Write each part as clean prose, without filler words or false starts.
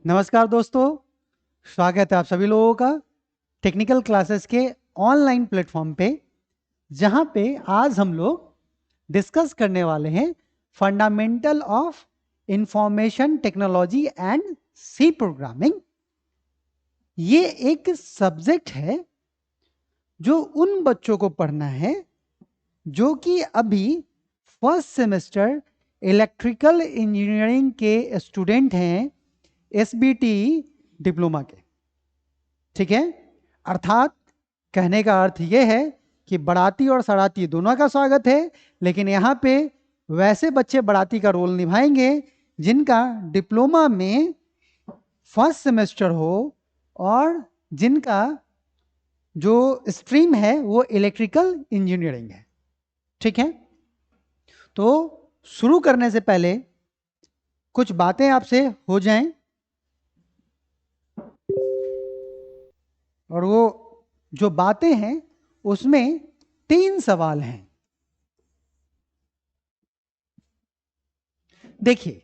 नमस्कार दोस्तों, स्वागत है आप सभी लोगों का टेक्निकल क्लासेस के ऑनलाइन प्लेटफॉर्म पे, जहां पे आज हम लोग डिस्कस करने वाले हैं fundamental of information technology and C programming. ये एक सब्जेक्ट है जो उन बच्चों को पढ़ना है जो कि अभी फर्स्ट सेमेस्टर इलेक्ट्रिकल इंजीनियरिंग के स्टूडेंट हैं, एसबीटी डिप्लोमा के। ठीक है, अर्थात कहने का अर्थ यह है कि बड़ाती और सड़ाती दोनों का स्वागत है, लेकिन यहाँ पे वैसे बच्चे बड़ाती का रोल निभाएंगे जिनका डिप्लोमा में फर्स्ट सेमेस्टर हो और जिनका जो स्ट्रीम है वो इलेक्ट्रिकल इंजीनियरिंग है। ठीक है, तो शुरू करने से पहले कुछ बातें आपसे हो जाएं, और वो जो बातें हैं उसमें 3 सवाल हैं। देखिए,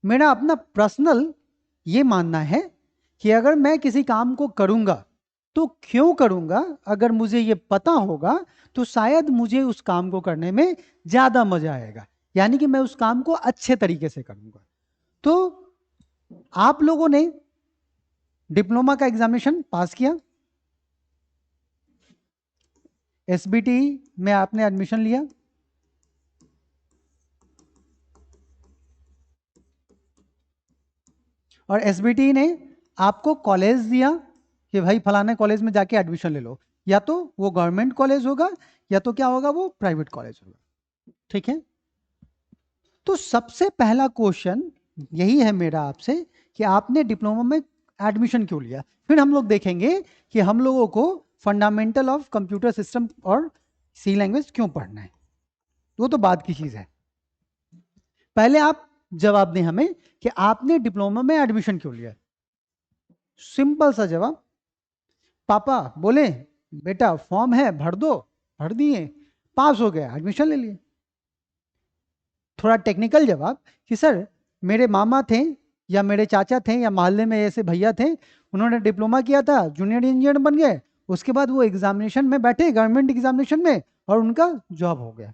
मेरा अपना पर्सनल ये मानना है कि अगर मैं किसी काम को करूंगा तो क्यों करूंगा, अगर मुझे ये पता होगा तो शायद मुझे उस काम को करने में ज्यादा मजा आएगा, यानी कि मैं उस काम को अच्छे तरीके से करूंगा। तो आप लोगों ने डिप्लोमा का एग्जामिनेशन पास किया, एसबीटी में आपने एडमिशन लिया, और एसबीटी ने आपको कॉलेज दिया कि भाई फलाने कॉलेज में जाके एडमिशन ले लो, या तो वो गवर्नमेंट कॉलेज होगा या तो क्या होगा, वो प्राइवेट कॉलेज होगा। ठीक है, तो सबसे पहला क्वेश्चन यही है मेरा आपसे कि आपने डिप्लोमा में एडमिशन क्यों लिया। फिर हम लोग देखेंगे कि हम लोगों को फंडामेंटल ऑफ कंप्यूटर सिस्टम और सी लैंग्वेज क्यों पढ़ना है, वो तो बात की चीज है। पहले आप जवाब दें हमें कि आपने डिप्लोमा में एडमिशन क्यों लिया। सिंपल सा जवाब, पापा बोले बेटा फॉर्म है भर दो, भर दिए, पास हो गया, एडमिशन ले लिए। थोड़ा टेक्निकल जवाब कि सर मेरे मामा थे या मेरे चाचा थे या मोहल्ले में ऐसे भैया थे, उन्होंने डिप्लोमा किया था, जूनियर इंजीनियर बन गए, उसके बाद वो एग्जामिनेशन में बैठे, गवर्नमेंट एग्जामिनेशन में, और उनका जॉब हो गया,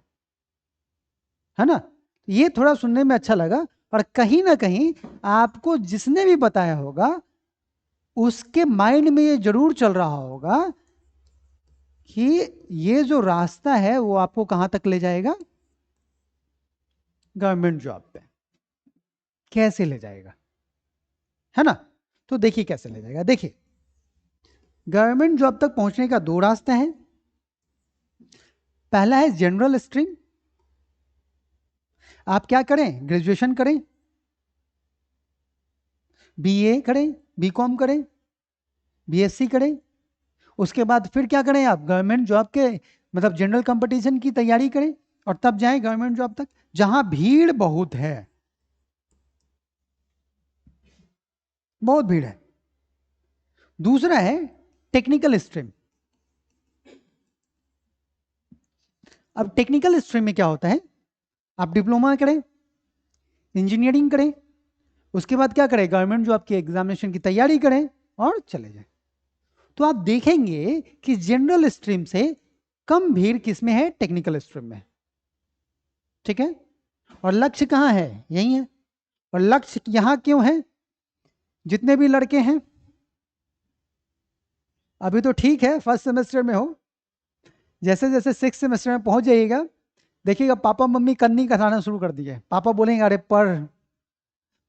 है ना। ये थोड़ा सुनने में अच्छा लगा, और कहीं ना कहीं आपको जिसने भी बताया होगा उसके माइंड में ये जरूर चल रहा होगा कि ये जो रास्ता है वो आपको कहां तक ले जाएगा, गवर्नमेंट जॉब पे। कैसे ले जाएगा, है ना। तो देखिए कैसे ले जाएगा। देखिए, गवर्नमेंट जॉब तक पहुंचने का 2 रास्ते हैं। पहला है जनरल स्ट्रीम, आप क्या करें, ग्रेजुएशन करें, बीए करें, बीकॉम करें, बीएससी करें, उसके बाद फिर क्या करें आप, गवर्नमेंट जॉब के मतलब जनरल कंपटीशन की तैयारी करें, और तब जाएं गवर्नमेंट जॉब तक, जहां भीड़ बहुत है, बहुत भीड़ है। दूसरा है टेक्निकल स्ट्रीम। अब टेक्निकल स्ट्रीम में क्या होता है, आप डिप्लोमा करें, इंजीनियरिंग करें, उसके बाद क्या करें, गवर्नमेंट जॉब की एग्जामिनेशन की तैयारी करें और चले जाएं। तो आप देखेंगे कि जनरल स्ट्रीम से कम भीड़ किसमें है, टेक्निकल स्ट्रीम में। ठीक है, और लक्ष्य कहां है, यही है। और लक्ष्य यहां क्यों है, जितने भी लड़के हैं, अभी तो ठीक है फर्स्ट सेमेस्टर में हो, जैसे जैसे 6 सेमेस्टर में पहुंच जाइएगा, देखिएगा पापा मम्मी कन्नी कसाना शुरू कर दिए, पापा बोलेंगे अरे पढ़,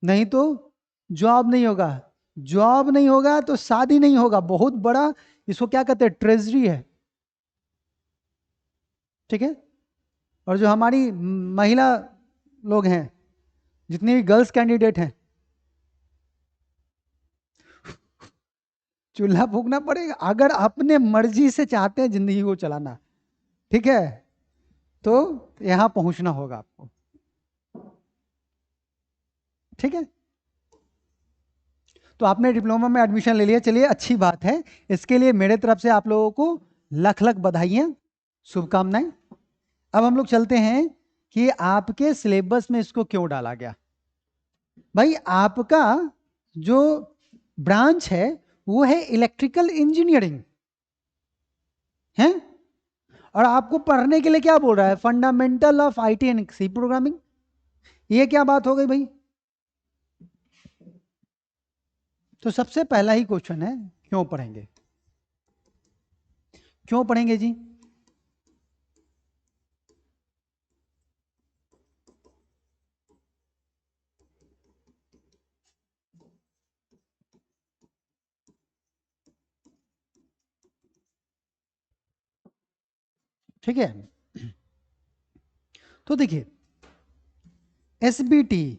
नहीं तो जॉब नहीं होगा, जॉब नहीं होगा तो शादी नहीं होगा, बहुत बड़ा इसको क्या कहते हैं, ट्रेजरी है। ठीक है, और जो हमारी महिला लोग हैं, जितनी भी गर्ल्स कैंडिडेट हैं, चूल्हा फूकना पड़ेगा अगर अपने मर्जी से चाहते हैं जिंदगी को चलाना। ठीक है, तो यहां पहुंचना होगा आपको। ठीक है, तो आपने डिप्लोमा में एडमिशन ले लिया, चलिए अच्छी बात है, इसके लिए मेरे तरफ से आप लोगों को लख लख बधाइयां, शुभकामनाएं। अब हम लोग चलते हैं कि आपके सिलेबस में इसको क्यों डाला गया। भाई आपका जो ब्रांच है वो है इलेक्ट्रिकल इंजीनियरिंग है, और आपको पढ़ने के लिए क्या बोल रहा है, fundamental of IT and C programming. ये क्या बात हो गई भाई? तो सबसे पहला ही क्वेश्चन है, क्यों पढ़ेंगे? क्यों पढ़ेंगे जी? ठीक है, तो देखिए SBT,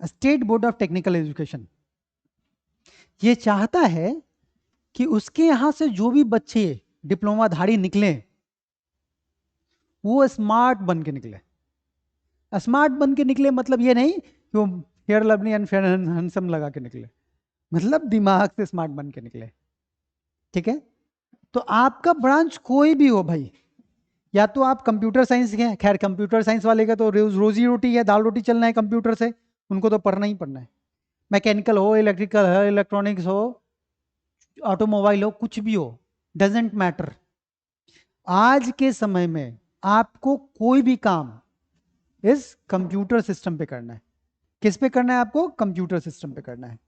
state board of technical education, ये चाहता है कि उसके यहां से जो भी बच्चे डिप्लोमाधारी निकले वो स्मार्ट बन के निकले। स्मार्ट बन के निकले मतलब ये नहीं कि वो fair lovely and fair handsome लगा के निकले, मतलब दिमाग से स्मार्ट बन के निकले। ठीक है, तो आपका ब्रांच कोई भी हो भाई, या तो आप कंप्यूटर साइंस के हैं, खैर कंप्यूटर साइंस वाले का तो रोजी रोटी है, दाल रोटी चलना है कंप्यूटर से, उनको तो पढ़ना ही पढ़ना है। मैकेनिकल हो, इलेक्ट्रिकल हो, इलेक्ट्रॉनिक्स हो, ऑटोमोबाइल हो, कुछ भी हो, डजेंट मैटर। आज के समय में आपको कोई भी काम इस कंप्यूटर सिस्टम पे करना है। किस पे करना है आपको? कंप्यूटर सिस्टम पे करना है।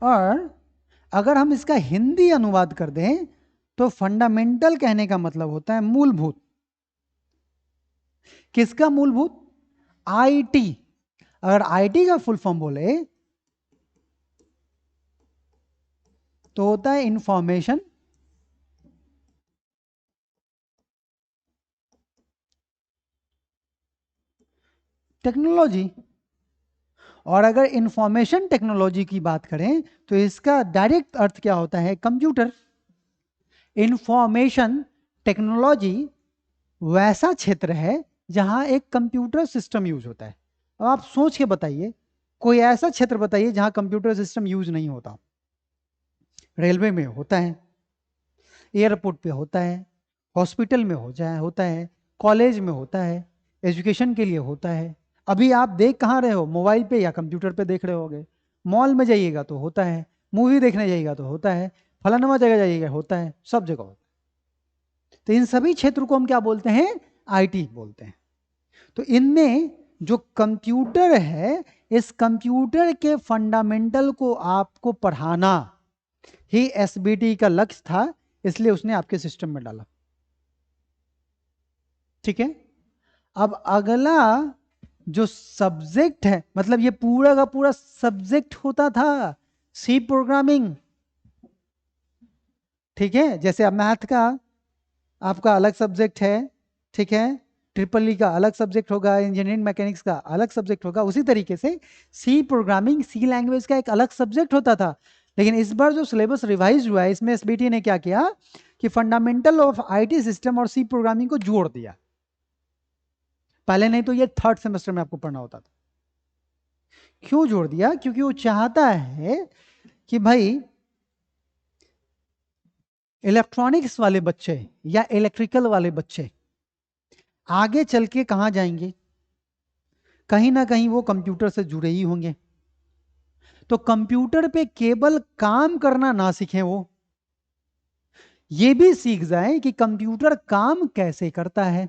और अगर हम इसका हिंदी अनुवाद कर दें तो फंडामेंटल कहने का मतलब होता है मूलभूत। किसका मूलभूत? आईटी। अगर आईटी का फुल फॉर्म बोले तो होता है इंफॉर्मेशन टेक्नोलॉजी। और अगर इंफॉर्मेशन टेक्नोलॉजी की बात करें तो इसका डायरेक्ट अर्थ क्या होता है? कंप्यूटर। इंफॉर्मेशन टेक्नोलॉजी वैसा क्षेत्र है जहां एक कंप्यूटर सिस्टम यूज होता है। अब आप सोच के बताइए, कोई ऐसा क्षेत्र बताइए जहां कंप्यूटर सिस्टम यूज नहीं होता। रेलवे में होता है, एयरपोर्ट पे होता है, हॉस्पिटल में होता है, कॉलेज में होता है, एजुकेशन के लिए होता है। अभी आप देख कहाँ रहे हो? मोबाइल पे या कंप्यूटर पे देख रहे होगे। मॉल में जाइएगा तो होता है, मूवी देखने जाइएगा तो होता है, फलाना जगह जाइएगा होता है, सब जगह होता है। तो इन सभी क्षेत्र को हम क्या बोलते हैं? आईटी बोलते हैं। तो इनमें जो कंप्यूटर है, इस कंप्यूटर के फंडामेंटल को आपको पढ़ाना ही एसबीटी का लक्ष्य था, इसलिए उसने आपके सिस्टम में डाला। ठीक है, अब अगला जो सब्जेक्ट है, मतलब ये पूरा का पूरा सब्जेक्ट होता था सी प्रोग्रामिंग। ठीक है, जैसे अब मैथ का आपका अलग सब्जेक्ट है, ठीक है, ट्रिपल ई का अलग सब्जेक्ट होगा, इंजीनियरिंग मैकेनिक्स का अलग सब्जेक्ट होगा, उसी तरीके से सी प्रोग्रामिंग, सी लैंग्वेज का एक अलग सब्जेक्ट होता था। लेकिन इस बार जो सिलेबस रिवाइज हुआ है, इसमें एसबीटी ने क्या किया कि फंडामेंटल ऑफ आईटी सिस्टम और सी प्रोग्रामिंग को जोड़ दिया। पहले नहीं तो ये थर्ड सेमेस्टर में आपको पढ़ना होता था। क्यों जोड़ दिया? क्योंकि वो चाहता है कि भाई इलेक्ट्रॉनिक्स वाले बच्चे या इलेक्ट्रिकल वाले बच्चे आगे चल के कहां जाएंगे? कहीं ना कहीं वो कंप्यूटर से जुड़े ही होंगे। तो कंप्यूटर पे केवल काम करना ना सीखें, वो ये भी सीख जाएं कि कंप्यूटर काम कैसे करता है।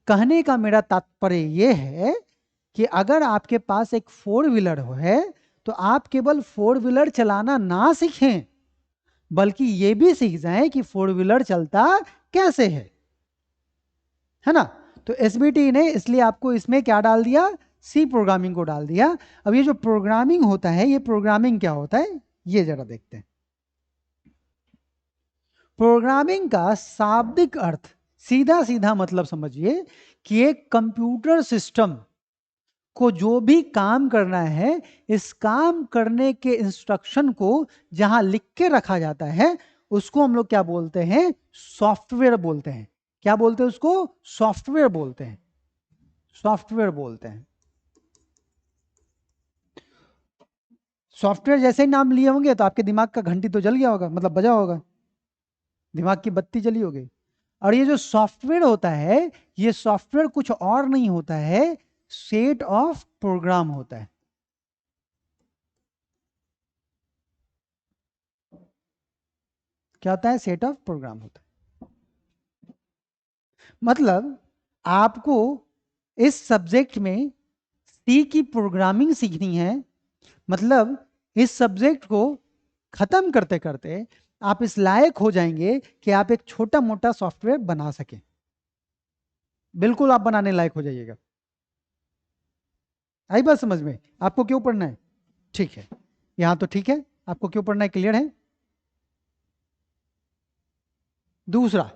कहने का मेरा तात्पर्य यह है कि अगर आपके पास एक फोर व्हीलर है तो आप केवल फोर व्हीलर चलाना ना सीखें, बल्कि ये भी सीख जाएं कि फोर व्हीलर चलता कैसे है ना। तो एसबीटी ने इसलिए आपको इसमें क्या डाल दिया? सी प्रोग्रामिंग को डाल दिया। अब ये जो प्रोग्रामिंग होता है, ये प्रोग्रामिंग क्या होता है ये जरा देखते हैं। प्रोग्रामिंग का शाब्दिक अर्थ सीधा सीधा मतलब समझिए कि एक कंप्यूटर सिस्टम को जो भी काम करना है, इस काम करने के इंस्ट्रक्शन को जहां लिख के रखा जाता है, उसको हम लोग क्या बोलते हैं? सॉफ्टवेयर बोलते हैं। क्या बोलते हैं उसको? सॉफ्टवेयर बोलते हैं। सॉफ्टवेयर बोलते हैं। सॉफ्टवेयर जैसे ही नाम लिए होंगे तो आपके दिमाग का घंटी तो जल गया होगा, मतलब बजा होगा, दिमाग की बत्ती जली होगी। और ये जो सॉफ्टवेयर होता है, ये सॉफ्टवेयर कुछ और नहीं होता है, सेट ऑफ प्रोग्राम होता है। क्या होता है? सेट ऑफ प्रोग्राम होता है। मतलब आपको इस सब्जेक्ट में सी की प्रोग्रामिंग सीखनी है, मतलब इस सब्जेक्ट को खत्म करते करते आप इस लायक हो जाएंगे कि आप एक छोटा मोटा सॉफ्टवेयर बना सकें। बिल्कुल आप बनाने लायक हो जाइएगा। आई बात समझ में? आपको क्यों पढ़ना है? ठीक है, यहां तो ठीक है। आपको क्यों पढ़ना है, क्लियर है? दूसरा,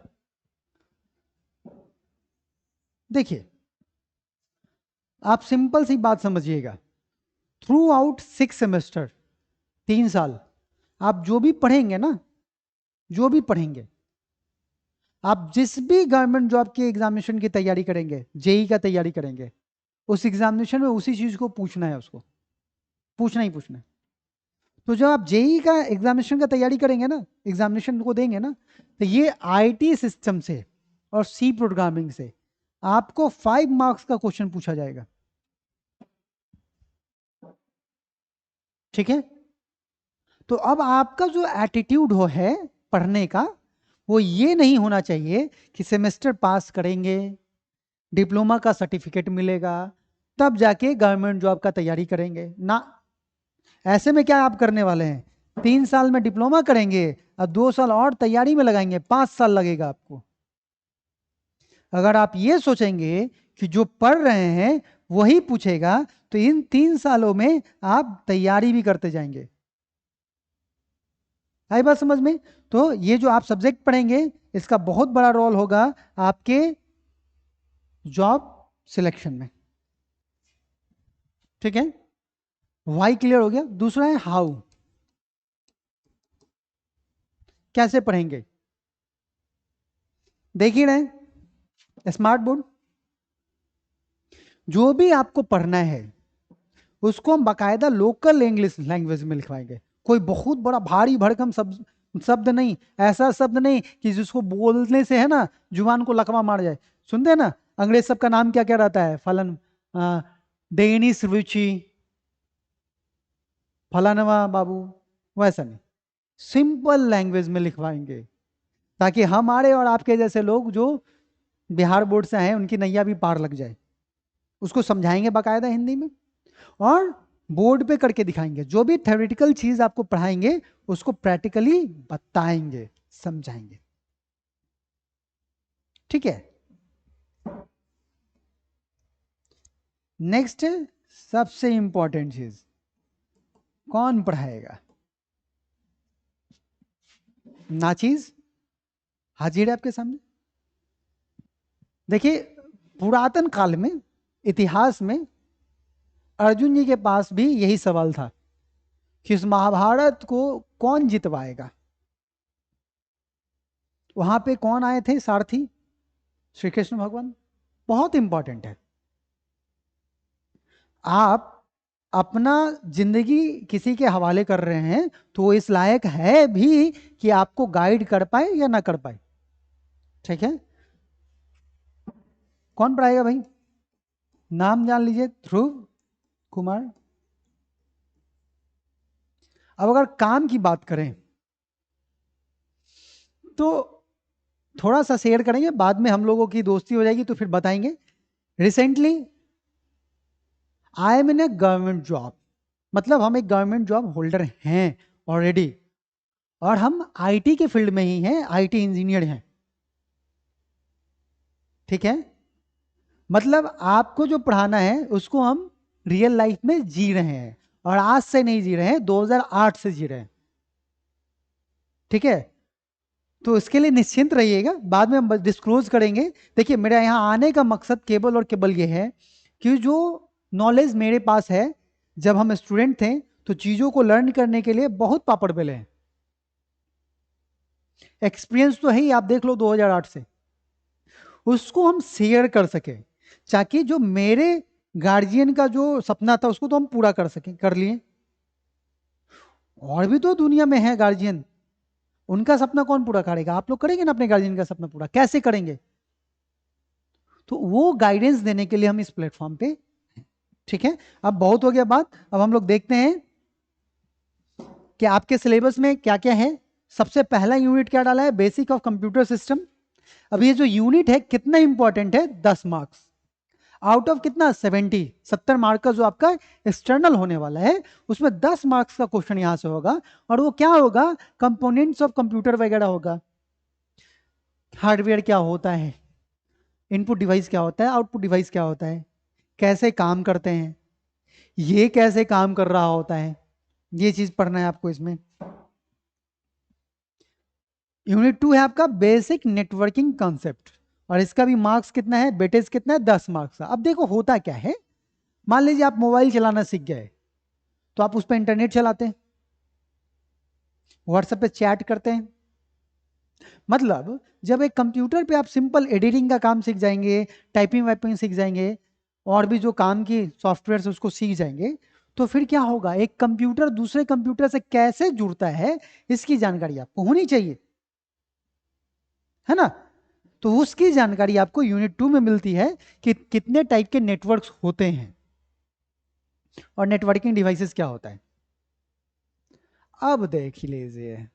देखिए, आप सिंपल सी बात समझिएगा। थ्रू आउट 6 सेमेस्टर, 3 साल, आप जो भी पढ़ेंगे ना, जो भी पढ़ेंगे, आप जिस भी गवर्नमेंट जॉब के एग्जामिनेशन की तैयारी करेंगे, जेई का तैयारी करेंगे, उस एग्जामिनेशन में उसी चीज को पूछना है, उसको पूछना ही पूछना है। तो जब आप जेई का एग्जामिनेशन का तैयारी करेंगे ना, एग्जामिनेशन को देंगे ना, तो ये आईटी सिस्टम से और सी प्रोग्रामिंग से आपको 5 मार्क्स का क्वेश्चन पूछा जाएगा। ठीक है? तो अब आपका जो एटीट्यूड हो है पढ़ने का, वो ये नहीं होना चाहिए कि सेमेस्टर पास करेंगे, डिप्लोमा का सर्टिफिकेट मिलेगा, तब जाके गवर्नमेंट जॉब का तैयारी करेंगे ना। ऐसे में क्या आप करने वाले हैं? 3 साल में डिप्लोमा करेंगे और 2 साल और तैयारी में लगाएंगे, 5 साल लगेगा आपको। अगर आप ये सोचेंगे कि जो पढ़ रहे हैं वही पूछेगा, तो इन 3 सालों में आप तैयारी भी करते जाएंगे। आई बात समझ में? तो ये जो आप सब्जेक्ट पढ़ेंगे, इसका बहुत बड़ा रोल होगा आपके जॉब सिलेक्शन में। ठीक है? वाई क्लियर हो गया। दूसरा है हाउ, कैसे पढ़ेंगे? देख ही रहे स्मार्ट बोर्ड, जो भी आपको पढ़ना है उसको हम बाकायदा लोकल इंग्लिश लैंग्वेज में लिखवाएंगे। कोई बहुत बड़ा भारी भड़कम शब्द नहीं, ऐसा शब्द नहीं कि जिसको बोलने से है ना जुबान को लकवा मार जाए। सुनते हैं ना अंग्रेज सब का नाम क्या क्या रहता है, फलन डेनिस रुचि, फलानवा बाबू, वैसा नहीं, सिंपल लैंग्वेज में लिखवाएंगे, ताकि हमारे और आपके जैसे लोग जो बिहार बोर्ड से हैं उनकी नैया भी पार लग जाए। उसको समझाएंगे बाकायदा हिंदी में और बोर्ड पे करके दिखाएंगे। जो भी थ्योरेटिकल चीज आपको पढ़ाएंगे उसको प्रैक्टिकली बताएंगे, समझाएंगे। ठीक है? नेक्स्ट, सबसे इंपॉर्टेंट चीज, कौन पढ़ाएगा? नाचीज हाजिर है आपके सामने। देखिए, पुरातन काल में, इतिहास में, अर्जुन जी के पास भी यही सवाल था कि इस महाभारत को कौन जितवाएगा। वहां पे कौन आए थे सारथी? श्री कृष्ण भगवान। बहुत इंपॉर्टेंट है। आप अपना जिंदगी किसी के हवाले कर रहे हैं तो वो इस लायक है भी कि आपको गाइड कर पाए या ना कर पाए। ठीक है? कौन पढ़ाएगा भाई? नाम जान लीजिए, ध्रुव कुमार। अब अगर काम की बात करें तो थोड़ा सा शेयर करेंगे, बाद में हम लोगों की दोस्ती हो जाएगी तो फिर बताएंगे। Recently I am in A government job, मतलब हम एक गवर्नमेंट जॉब होल्डर हैं ऑलरेडी, और हम आईटी के फील्ड में ही हैं, आईटी इंजीनियर हैं। ठीक है? मतलब आपको जो पढ़ाना है उसको हम रियल लाइफ में जी रहे हैं, और आज से नहीं जी रहे हैं, 2008 से जी रहे हैं। ठीक है? तो इसके लिए निश्चिंत रहिएगा, बाद में हम डिस्क्लोज करेंगे। देखिए, मेरा यहाँ आने का मकसद केवल और केवल ये है कि जो नॉलेज मेरे पास है, जब हम स्टूडेंट थे तो चीज़ों को लर्न करने के लिए बहुत पापड़ बेले हैं। एक्सपीरियंस तो है ही, आप देख लो 2008 से, उसको हम शेयर कर सके, ताकि जो मेरे गार्जियन का जो सपना था उसको तो हम पूरा कर सके, कर लिए। और भी तो दुनिया में है गार्जियन, उनका सपना कौन पूरा करेगा? आप लोग करेंगे ना अपने गार्जियन का सपना पूरा। कैसे करेंगे? तो वो गाइडेंस देने के लिए हम इस प्लेटफॉर्म पे, ठीक है। अब बहुत हो गया बात, अब हम लोग देखते हैं कि आपके सिलेबस में क्या क्या है। सबसे पहला यूनिट क्या डाला है? Basic of computer system. अब ये जो यूनिट है कितना इंपॉर्टेंट है? 10 मार्क्स आउट ऑफ कितना? 70 मार्क का जो आपका एक्सटर्नल होने वाला है, उसमें 10 मार्क्स का क्वेश्चन यहां से होगा। और वो क्या होगा? कंपोनेंट्स ऑफ कंप्यूटर वगैरह होगा। हार्डवेयर क्या होता है, इनपुट डिवाइस क्या होता है, आउटपुट डिवाइस क्या होता है, कैसे काम करते हैं, ये कैसे काम कर रहा होता है, ये चीज पढ़ना है आपको इसमें। यूनिट 2 है आपका बेसिक नेटवर्किंग कॉन्सेप्ट, और इसका भी मार्क्स कितना है? वेटेज कितना है? 10 मार्क्स का। अब देखो होता क्या है, मान लीजिए आप मोबाइल चलाना सीख गए, तो आप उस पर इंटरनेट चलाते हैं, व्हाट्सएप पे चैट करते हैं। मतलब जब एक कंप्यूटर पे आप सिंपल एडिटिंग का काम सीख जाएंगे, टाइपिंग वाइपिंग सीख जाएंगे, और भी जो काम की सॉफ्टवेयर से उसको सीख जाएंगे, तो फिर क्या होगा? एक कंप्यूटर दूसरे कंप्यूटर से कैसे जुड़ता है, इसकी जानकारी आपको होनी चाहिए, है ना। तो उसकी जानकारी आपको यूनिट 2 में मिलती है कि कितने टाइप के नेटवर्क्स होते हैं और नेटवर्किंग डिवाइसेस क्या होता है। अब देख लीजिए,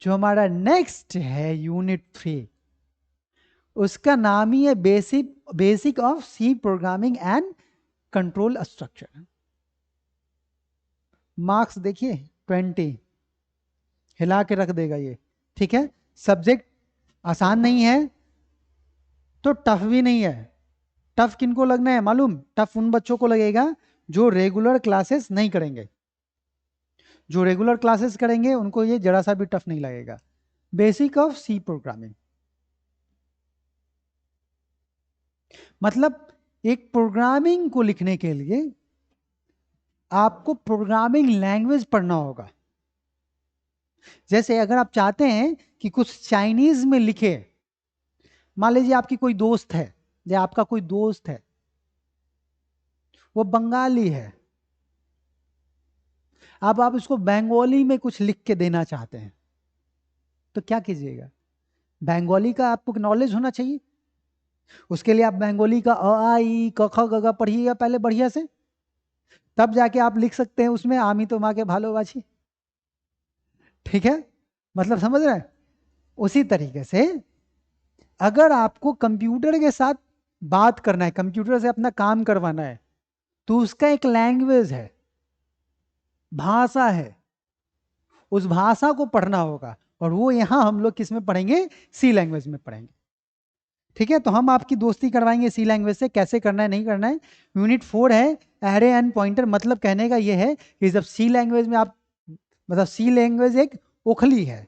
जो हमारा नेक्स्ट है यूनिट 3, उसका नाम ही है basic of C programming and control structure. Marks देखिए 20, हिला के रख देगा ये, ठीक है। सब्जेक्ट आसान नहीं है तो टफ भी नहीं है। टफ किनको लगना है मालूम? टफ उन बच्चों को लगेगा जो रेगुलर क्लासेस नहीं करेंगे। जो रेगुलर क्लासेस करेंगे उनको ये जरा सा भी टफ नहीं लगेगा। बेसिक ऑफ सी प्रोग्रामिंग मतलब एक प्रोग्रामिंग को लिखने के लिए आपको प्रोग्रामिंग लैंग्वेज पढ़ना होगा। जैसे अगर आप चाहते हैं कि कुछ चाइनीज में लिखे, मान लीजिए आपकी कोई दोस्त है, या आपका कोई दोस्त है वो बंगाली है, अब आप इसको बंगाली में कुछ लिख के देना चाहते हैं, तो क्या कीजिएगा? बंगाली का आपको नॉलेज होना चाहिए। उसके लिए आप बंगाली का अ आ ई क ख ग घ पढ़िएगा पहले बढ़िया से, तब जाके आप लिख सकते हैं उसमें आमी तो माँ के भालोबाची। ठीक है, मतलब समझ रहे हैं। उसी तरीके से अगर आपको कंप्यूटर के साथ बात करना है, कंप्यूटर से अपना काम करवाना है, तो उसका एक लैंग्वेज है, भाषा है, उस भाषा को पढ़ना होगा। और वो यहां हम लोग किस में पढ़ेंगे? सी लैंग्वेज में पढ़ेंगे। ठीक है, तो हम आपकी दोस्ती करवाएंगे सी लैंग्वेज से। कैसे करना है नहीं करना है। यूनिट 4 है एरे एंड पॉइंटर। मतलब कहने का ये है कि जब सी लैंग्वेज में आप, मतलब सी लैंग्वेज एक ओखली है,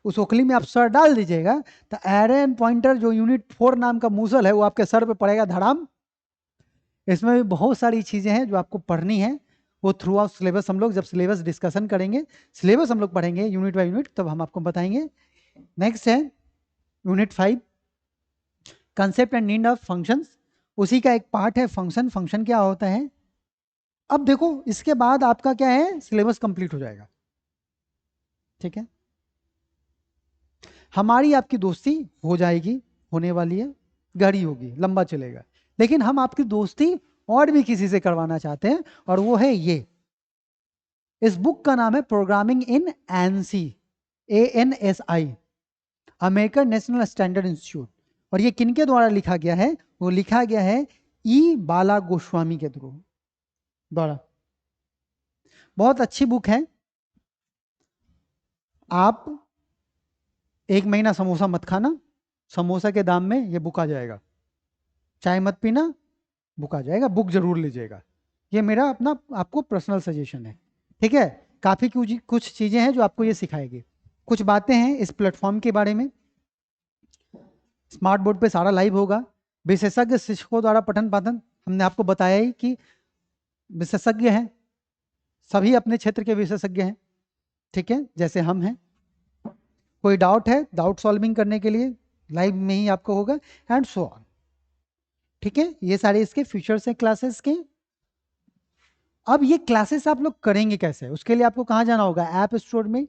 उस ओखली में आप सर डाल दीजिएगा, तो एरे एंड पॉइंटर जो यूनिट 4 नाम का मूसल है वो आपके सर पे पड़ेगा धड़ाम। इसमें भी बहुत सारी चीजें हैं जो आपको पढ़नी है, वो थ्रू आउट सिलेबस हम लोग जब सिलेबस डिस्कशन करेंगे, सिलेबस हम लोग पढ़ेंगे यूनिट बाय यूनिट, तब हम आपको बताएंगे। नेक्स्ट है unit 5 concept and need of functions. उसी का एक पार्ट है फंक्शन। फंक्शन क्या होता है? अब देखो इसके बाद आपका क्या है, सिलेबस कंप्लीट हो जाएगा। ठीक है, हमारी आपकी दोस्ती हो जाएगी, होने वाली है, गहरी होगी, लंबा चलेगा। लेकिन हम आपकी दोस्ती और भी किसी से करवाना चाहते हैं, और वो है ये। इस बुक का नाम है programming in NC, ANSI, American national standard institute. और ये किनके द्वारा लिखा गया है? वो लिखा गया है बाला गोस्वामी के द्वारा। बहुत अच्छी बुक है। आप एक महीना समोसा मत खाना, समोसा के दाम में ये बुक आ जाएगा। चाय मत पीना, बुक आ जाएगा, बुक जरूर लीजिएगा। ये मेरा अपना आपको पर्सनल सजेशन है। ठीक है, काफी कुछ चीजें हैं जो आपको ये सिखाएगी। कुछ बातें हैं इस प्लेटफॉर्म के बारे में। स्मार्ट बोर्ड पे सारा लाइव होगा। विशेषज्ञ शिक्षकों द्वारा पठन पाठन, हमने आपको बताया ही कि विशेषज्ञ हैं, सभी अपने क्षेत्र के विशेषज्ञ हैं। ठीक है, जैसे हम हैं। कोई डाउट है, डाउट सॉल्विंग करने के लिए लाइव में ही आपको होगा, एंड सो ऑन। ठीक है, ये सारे इसके फीचर्स हैं क्लासेस के। अब ये क्लासेस आप लोग करेंगे कैसे? उसके लिए आपको कहाँ जाना होगा? ऐप स्टोर में।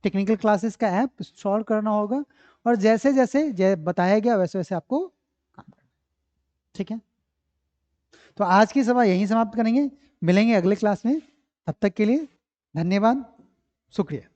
टेक्निकल क्लासेस का ऐप इंस्टॉल करना होगा और जैसे जैसे बताया गया वैसे वैसे आपको काम करना है। ठीक है, तो आज की सभा यहीं समाप्त करेंगे, मिलेंगे अगले क्लास में। तब तक के लिए धन्यवाद, शुक्रिया।